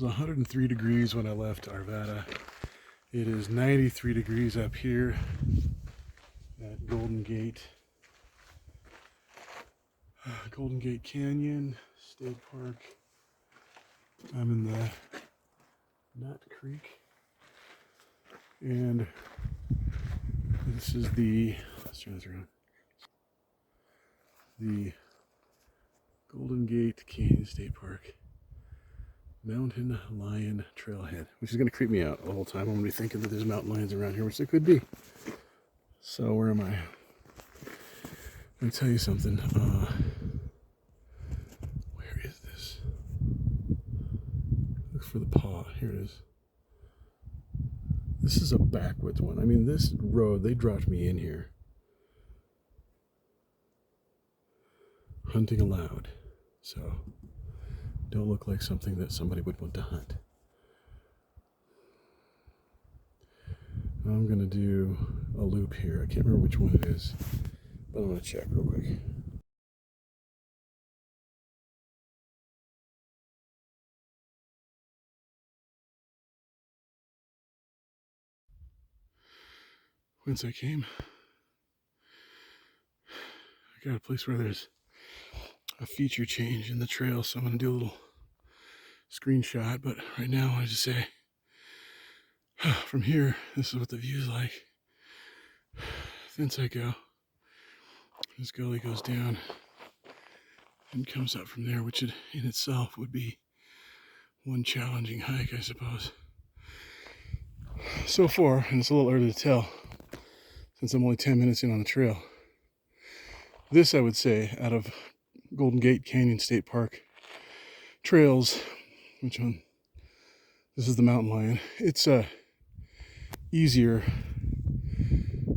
was 103 degrees when I left Arvada. It is 93 degrees up here at Golden Gate. Golden Gate Canyon State Park. I'm in the Nut Creek. And this is let's turn this around. The Golden Gate Canyon State Park Mountain Lion Trailhead, which is going to creep me out the whole time. I'm going to be thinking that there's mountain lions around here, which there could be. So where am I? Let me tell you something. Where is this? Look for the paw. Here it is. This is a backwoods one. I mean, this road, they dropped me in here. Hunting allowed. So don't look like something that somebody would want to hunt. I'm going to do a loop here. I can't remember which one it is, but I'm going to check real quick. Whence I came. I got a place where there's a feature change in the trail, so I'm going to do a little screenshot, but right now I want to just say, from here, this is what the view's like. Thence I go. This gully goes down and comes up from there, which in itself would be one challenging hike, I suppose. So far, and it's a little early to tell, since I'm only 10 minutes in on the trail, this, I would say, out of Golden Gate Canyon State Park trails, which one? This is the Mountain Lion. It's easier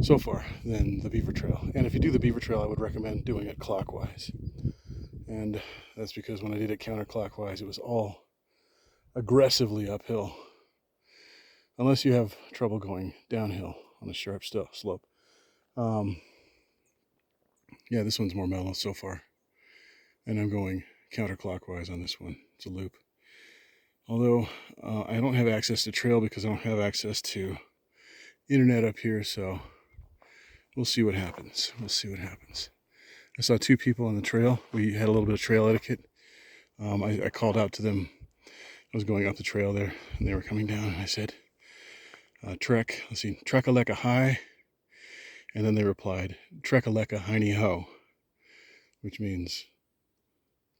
so far than the Beaver Trail. And if you do the Beaver Trail, I would recommend doing it clockwise. And that's because when I did it counterclockwise, it was all aggressively uphill. Unless you have trouble going downhill on a sharp slope. Yeah, this one's more mellow so far. And I'm going counterclockwise on this one. It's a loop. Although I don't have access to trail because I don't have access to internet up here, so we'll see what happens. We'll see what happens. I saw two people on the trail. We had a little bit of trail etiquette. I called out to them. I was going up the trail there, and they were coming down, and I said, trek, let's see, trek-a-leka high. And then they replied, trek-a-leka hiney ho, which means,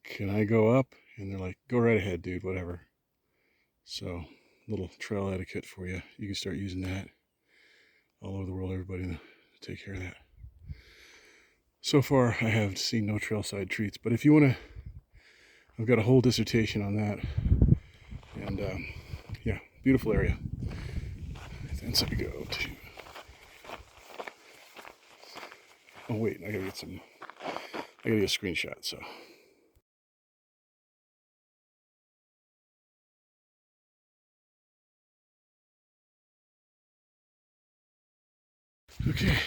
can I go up? And they're like, go right ahead, dude, whatever. So, little trail etiquette for you. You can start using that all over the world, everybody, to take care of that. So far, I have seen no trailside treats, but if you want to, I've got a whole dissertation on that. And, yeah, beautiful area. Then so I go to, oh wait, I gotta get a screenshot, so. Okay,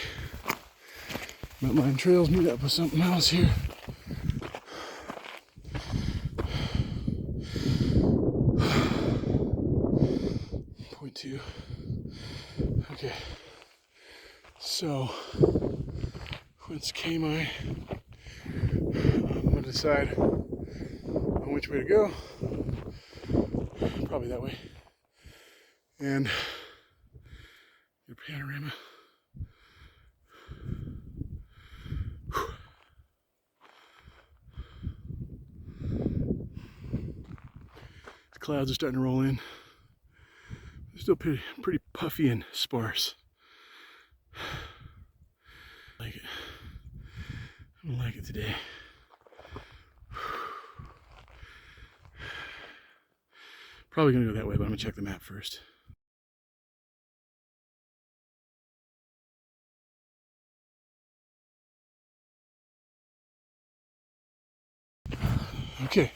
Mountain Lion Trails meet up with something else here. Point 2. Okay, so whence came I? I'm gonna decide on which way to go. Probably that way. And your panorama. The clouds are starting to roll in. They're still pretty puffy and sparse. I like it. I don't like it today. Probably gonna go that way, but I'm gonna check the map first. Okay.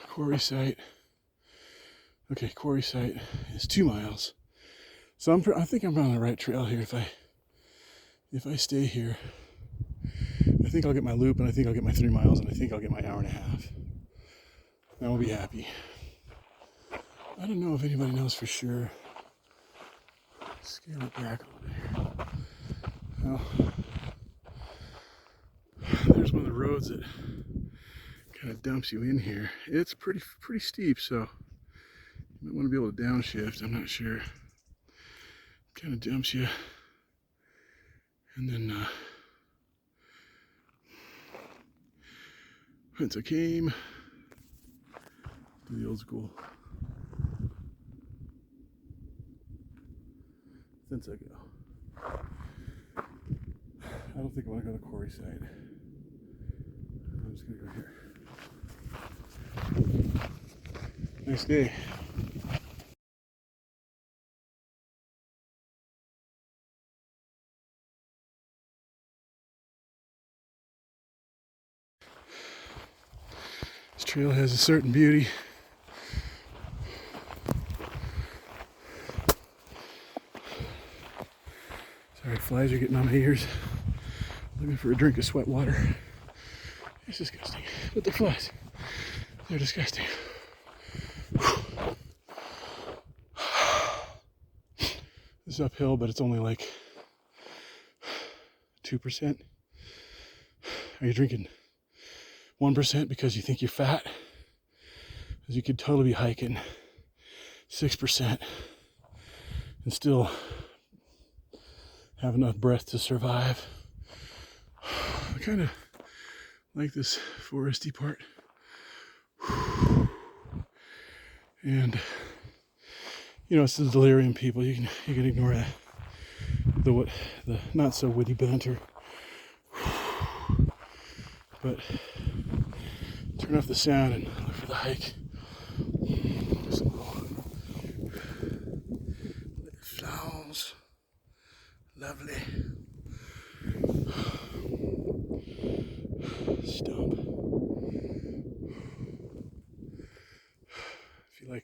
Quarry site. Okay, quarry site is 2 miles. So I think I'm on the right trail here. If I stay here, I think I'll get my loop, and I think I'll get my 3 miles, and I think I'll get my hour and a half. I will be happy. I don't know if anybody knows for sure. Scale it back a little bit here. Well, there's one of the roads that kind of dumps you in here. It's pretty steep, so you might want to be able to downshift. I'm not sure. Kind of jumps you, and then once I came to the old school. Since I go. I don't think I want to go to Quarry side. I'm just going to go here. Nice day. This trail has a certain beauty. Sorry, flies are getting on my ears. Looking for a drink of sweat water. It's disgusting. But the flies, they're disgusting. This is uphill, but it's only like 2%. Are you drinking 1% because you think you're fat? Because you could totally be hiking 6% and still have enough breath to survive. I kind of like this foresty part. And you know, it's the delirium people. You can ignore that. The not so witty banter. But turn off the sound and look for the hike. Some little flowers. Lovely. Stump.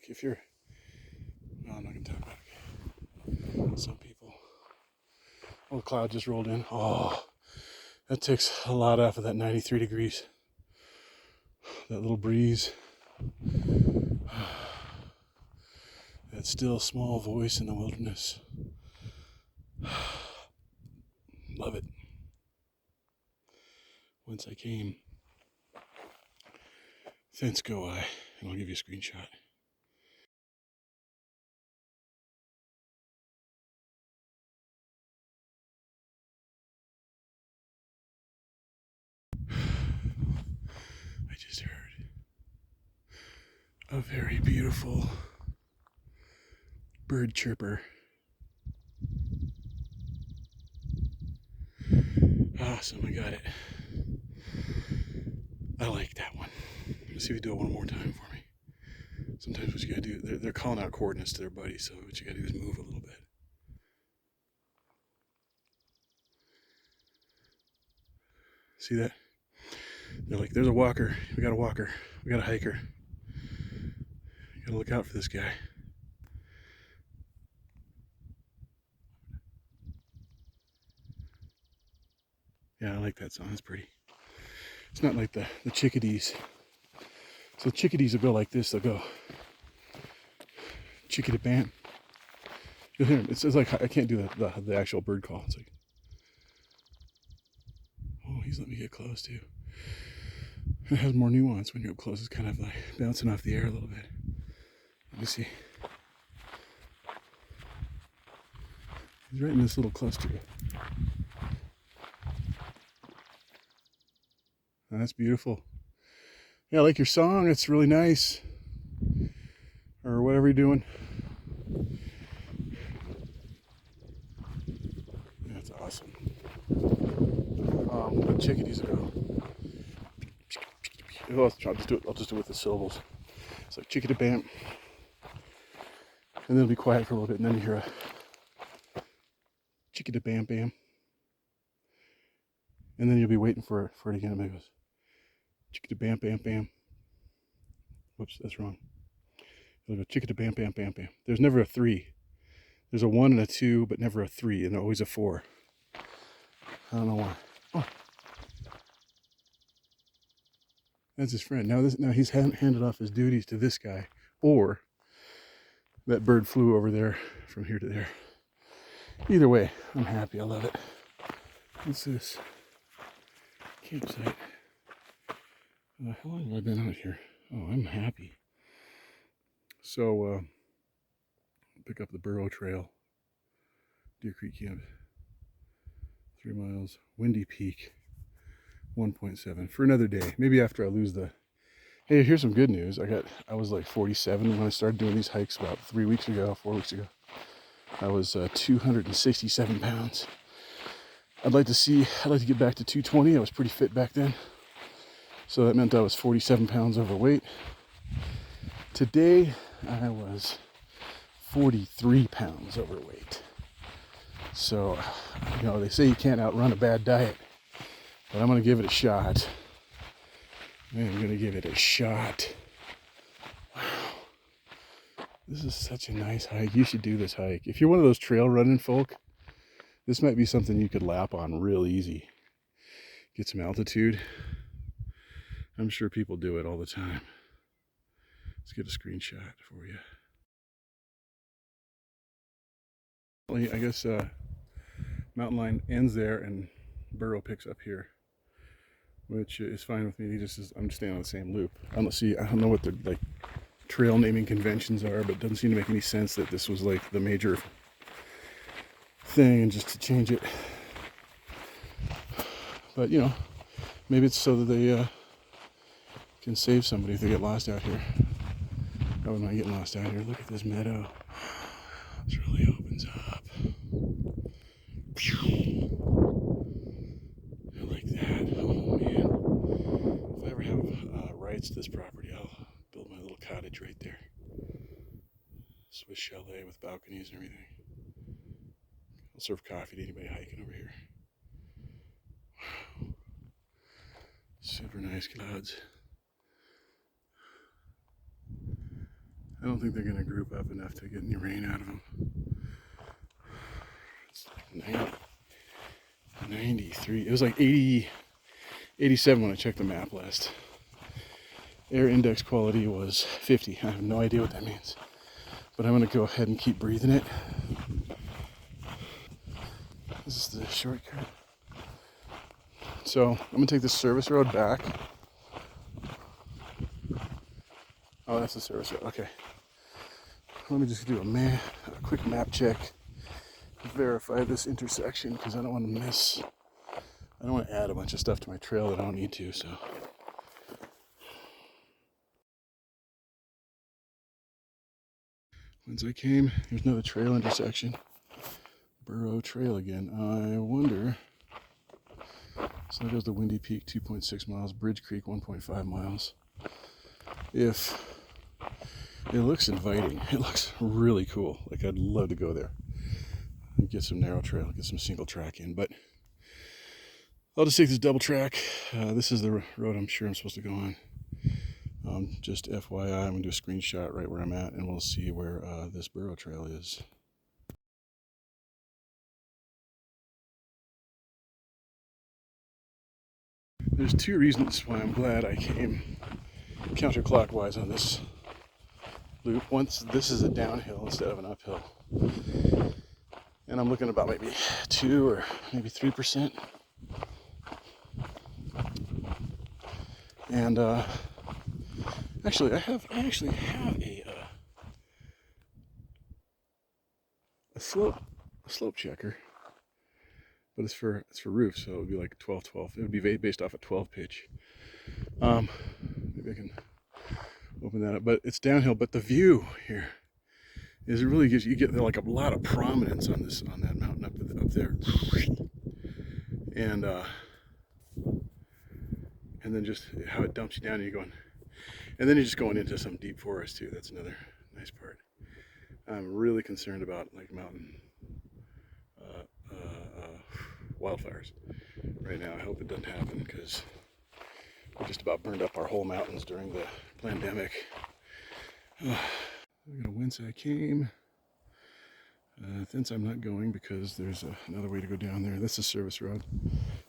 If you're, no, I'm not gonna talk about it. Some people. Oh, the cloud just rolled in. Oh, that takes a lot off of that 93 degrees. That little breeze. That still small voice in the wilderness. Love it. Once I came, thence go I, and I'll give you a screenshot. I just heard a very beautiful bird chirper. Awesome, I got it. I like that one. Let's see if you do it one more time for me. Sometimes what you gotta do, they're calling out coordinates to their buddies, so what you gotta do is move a little bit. See that? They're like, there's a walker, we got a walker, we got a hiker. You gotta look out for this guy. Yeah, I like that song, it's pretty. It's not like the chickadees. So chickadees will go like this, they'll go chickadee bam. You'll hear them. It's like, I can't do the actual bird call. It's like, oh, he's letting me get close too. It has more nuance when you're up close. It's kind of like bouncing off the air a little bit. Let me see. He's right in this little cluster. Oh, that's beautiful. Yeah, I like your song. It's really nice. Or whatever you're doing. That's awesome. The chickadees go. I'll just do it with the syllables. It's like chickadee bam. And then it'll be quiet for a little bit, and then you hear a chickadee bam bam. And then you'll be waiting for it again. And it goes chickadee bam bam bam. Whoops, that's wrong. It'll go chickadee bam bam bam bam. There's never a 3. There's a 1 and a 2, but never a 3, and always a 4. I don't know why. Oh. That's his friend. Now he's handed off his duties to this guy, or that bird flew over there from here to there. Either way, I'm happy. I love it. What's this? Campsite. How long have I been out here? Oh, I'm happy. So, pick up the Burro Trail. Deer Creek Camp. 3 miles. Windy Peak. 1.7 for another day. Maybe after I lose the... Hey, here's some good news. I was like 47 when I started doing these hikes about 4 weeks ago. I was 267 pounds. I'd like to get back to 220. I was pretty fit back then. So that meant I was 47 pounds overweight. Today, I was 43 pounds overweight. So, they say you can't outrun a bad diet, but I'm going to give it a shot. Man, I'm going to give it a shot. Wow. This is such a nice hike. You should do this hike. If you're one of those trail running folk, this might be something you could lap on real easy. Get some altitude. I'm sure people do it all the time. Let's get a screenshot for you. I guess mountain line ends there and Burro picks up here, which is fine with me. I'm just staying on the same loop. I don't know what the like trail naming conventions are, but it doesn't seem to make any sense that this was like the major thing and just to change it. But maybe it's so that they can save somebody if they get lost out here. Oh, I'm not getting lost out here. Look at this meadow. This really opens up. I like that. Oh man. If I ever have rights to this property, I'll build my little cottage right there. Swiss chalet with balconies and everything. I'll serve coffee to anybody hiking over here. Wow. Super nice clouds. I don't think they're going to group up enough to get any rain out of them. It's like 93. It was like 87 when I checked the map last. Air index quality was 50. I have no idea what that means. But I'm going to go ahead and keep breathing it. This is the shortcut. So I'm going to take this service road back. Oh, that's the service road. Okay. Let me just do a quick map check. Verify this intersection because I don't want to add a bunch of stuff to my trail that I don't need to, so. Once I came, here's another trail intersection. Burro Trail again. I wonder, so there goes the Windy Peak, 2.6 miles, Bridge Creek, 1.5 miles. If it looks inviting, it looks really cool. Like I'd love to go there. Get some narrow trail, get some single track in, but I'll just take this double track. This is the road I'm sure I'm supposed to go on. Just FYI, I'm gonna do a screenshot right where I'm at and we'll see where this Burro Trail is. There's 2 reasons why I'm glad I came counterclockwise on this loop. Once, this is a downhill instead of an uphill. And I'm looking about maybe 2 or maybe 3%. And actually, I actually have a slope checker, but it's for roof, so it would be like 12. It would be based off a 12 pitch. Maybe I can open that up, but it's downhill. But the view here is, it really gives you get like a lot of prominence on that mountain up there, and then just how it dumps you down, and you're going, and then you're just going into some deep forest too. That's another nice part. I'm really concerned about like mountain wildfires right now. I hope it doesn't happen because we just about burned up our whole mountains during the pandemic. I'm gonna whence I came. Thence I'm not going because there's another way to go down there. This is service road.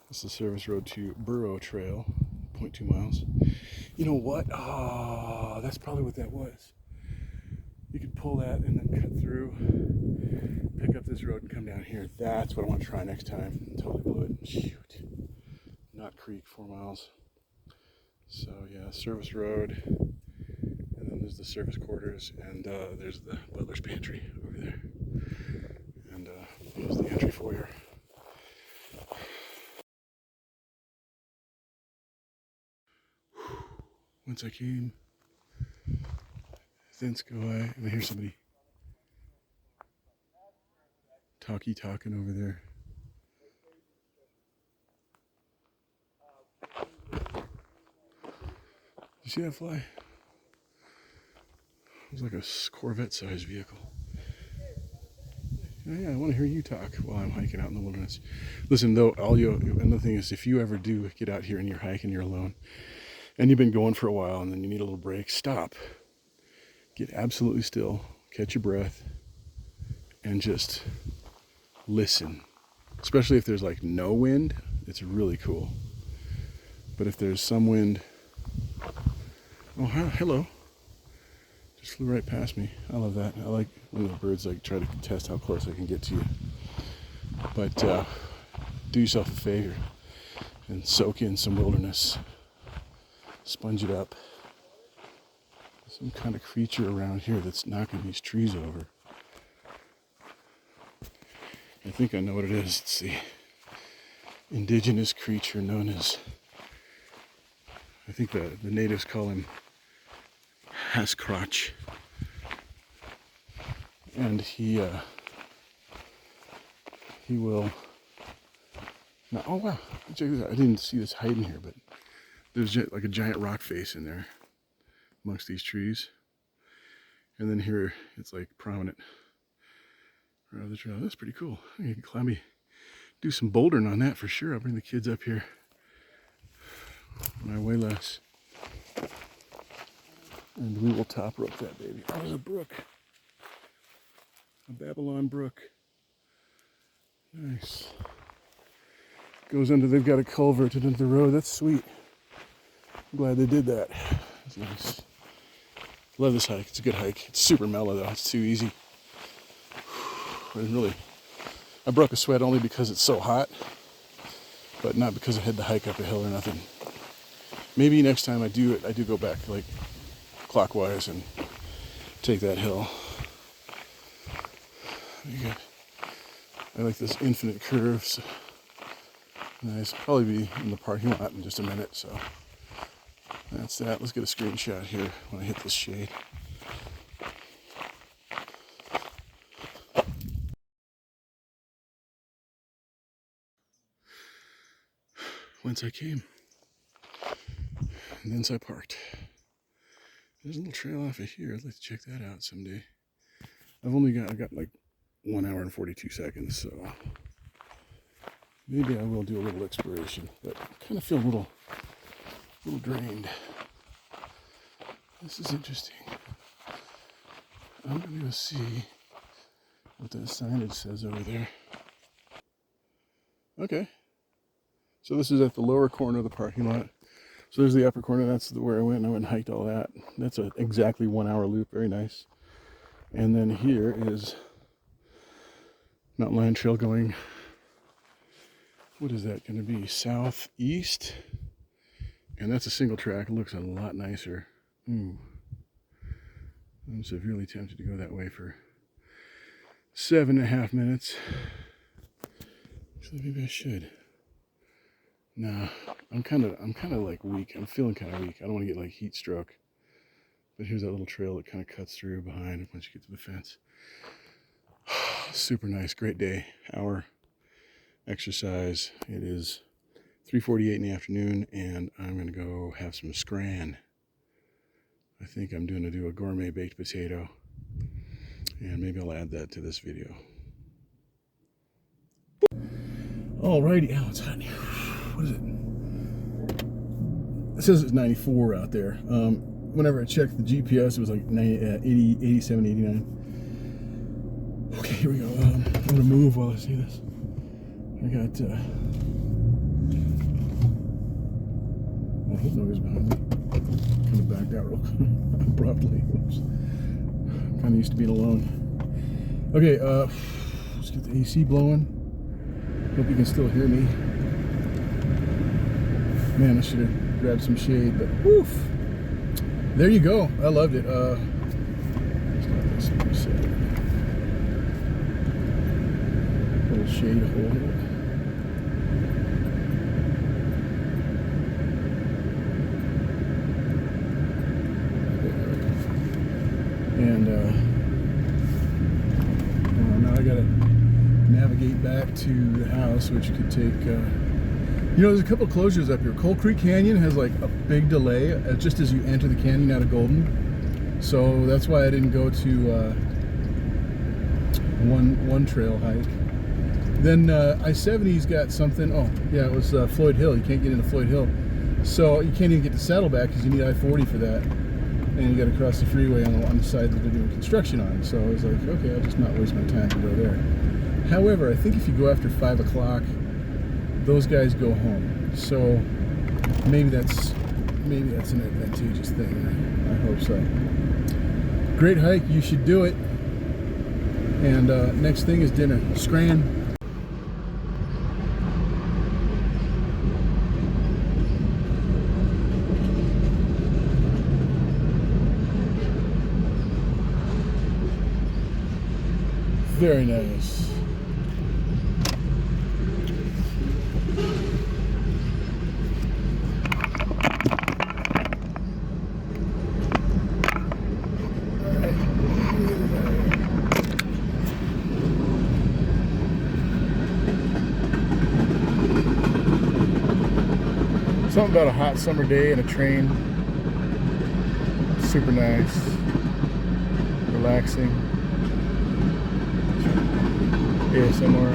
This is service road to Burro Trail, 8.2 miles. You know what? Oh, that's probably what that was. You could pull that and then cut through, pick up this road and come down here. That's what I want to try next time. Totally blew it. Shoot. Knott Creek, 4 miles. So yeah, service road, and then there's the service quarters, and there's the butler's pantry over there. And there's the entry foyer. Once I came, thence go I, and I hear somebody talking over there. You see that fly? It was like a Corvette-sized vehicle. Yeah, I want to hear you talk while I'm hiking out in the wilderness. Listen, though, another thing is, if you ever do get out here and you're hiking, you're alone, and you've been going for a while, and then you need a little break, stop. Get absolutely still, catch your breath, and just listen. Especially if there's like no wind, it's really cool. But if there's some wind, oh, hello. Just flew right past me. I love that. I like when the birds like try to test how close I can get to you. But do yourself a favor and soak in some wilderness. Sponge it up. Some kind of creature around here that's knocking these trees over. I think I know what it is. It's the indigenous creature known as, I think the natives call him Hascrotch. And he will, now, oh wow, check this out. I didn't see this hiding here, but there's like a giant rock face in there amongst these trees. And then here it's like prominent around the trail. That's pretty cool. You can climb me, do some bouldering on that for sure. I'll bring the kids up here when I weigh less. And we will top rope that baby. Oh, there's a brook. A Babylon brook. Nice. Goes under, they've got a culvert into the road. That's sweet. I'm glad they did that. It's nice. Love this hike. It's a good hike. It's super mellow though. It's too easy. I broke a sweat only because it's so hot, but not because I had to hike up a hill or nothing. Maybe next time I do go back like clockwise and take that hill. Good. I like this infinite curves. Nice. Probably be in the parking lot in just a minute, so that's that. Let's get a screenshot here when I hit this shade. Whence I came, and thence I parked. There's a little trail off of here. I'd like to check that out someday. I got like 1 hour and 42 seconds, so maybe I will do a little exploration, but I kind of feel a little drained. This is interesting. I'm gonna go see what that signage says over there. Okay. So this is at the lower corner of the parking lot. So there's the upper corner. That's where I went. And I went and hiked all that. That's a exactly 1 hour loop. Very nice. And then here is Mountain Lion Trail going, what is that going to be? Southeast. And that's a single track. It looks a lot nicer. I'm severely tempted to go that way for 7.5 minutes. Actually, maybe I should. Nah, I'm kind of like weak. I'm feeling kind of weak. I don't want to get like heat stroke. But here's that little trail that kind of cuts through behind once you get to the fence. Super nice, great day. Hour exercise. It is 3:48 in the afternoon, and I'm gonna go have some scran. I think I'm going to do a gourmet baked potato, and maybe I'll add that to this video. Alrighty, oh, it's hot in here. What is it? It says it's 94 out there. Whenever I checked the GPS, it was like 80, 87, 89. Okay, here we go. I'm gonna move while I see this. I got I hope nobody's behind me. Kind of backed out real abruptly. Oops. Kind of used to being alone. Okay, let's get the AC blowing. Hope you can still hear me. Man, I should have grabbed some shade, but woof. There you go. I loved it. Little shade hole here. And now I gotta navigate back to the house, which could take. You know, there's a couple of closures up here. Coal Creek Canyon has like a big delay just as you enter the canyon out of Golden. So that's why I didn't go to one trail hike. Then I-70's got something. Oh, yeah, it was Floyd Hill. You can't get into Floyd Hill. So you can't even get to Saddleback because you need I-40 for that. And you got to cross the freeway on the side that they're doing construction on. So I was like, okay, I'll just not waste my time to go there. However, I think if you go after 5 o'clock, those guys go home. So maybe that's an advantageous thing. I hope so. Great hike. You should do it. And next thing is dinner. Scran. Very nice. Something about a hot summer day in a train. Super nice. Relaxing. ASMR.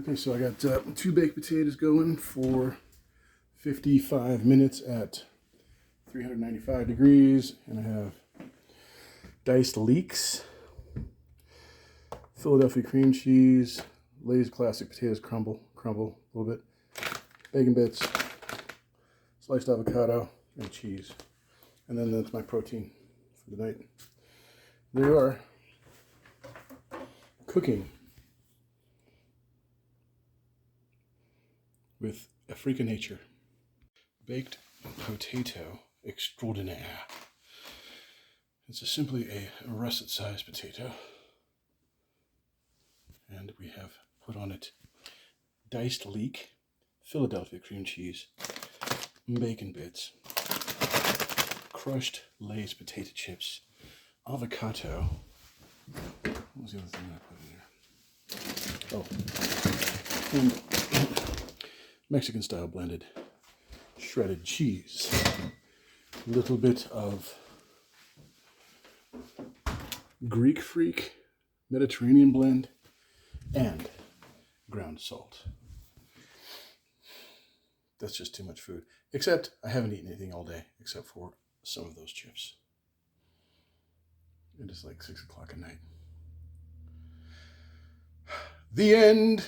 Okay, so I got 2 baked potatoes going for 55 minutes at 395 degrees, and I have diced leeks, Philadelphia cream cheese, Lay's classic potatoes crumble a little bit, bacon bits, sliced avocado, and cheese. And then that's my protein for the night. There you are, cooking with Africa Nature. Baked potato extraordinaire. It's simply a russet-sized potato. And we have put on it diced leek, Philadelphia cream cheese, bacon bits, crushed Lay's potato chips, avocado. What was the other thing I put in there? Oh, and Mexican style blended shredded cheese, a little bit of Greek Freak Mediterranean blend, and ground salt. That's just too much food. Except I haven't eaten anything all day except for some of those chips. It is like 6 o'clock at night. The end.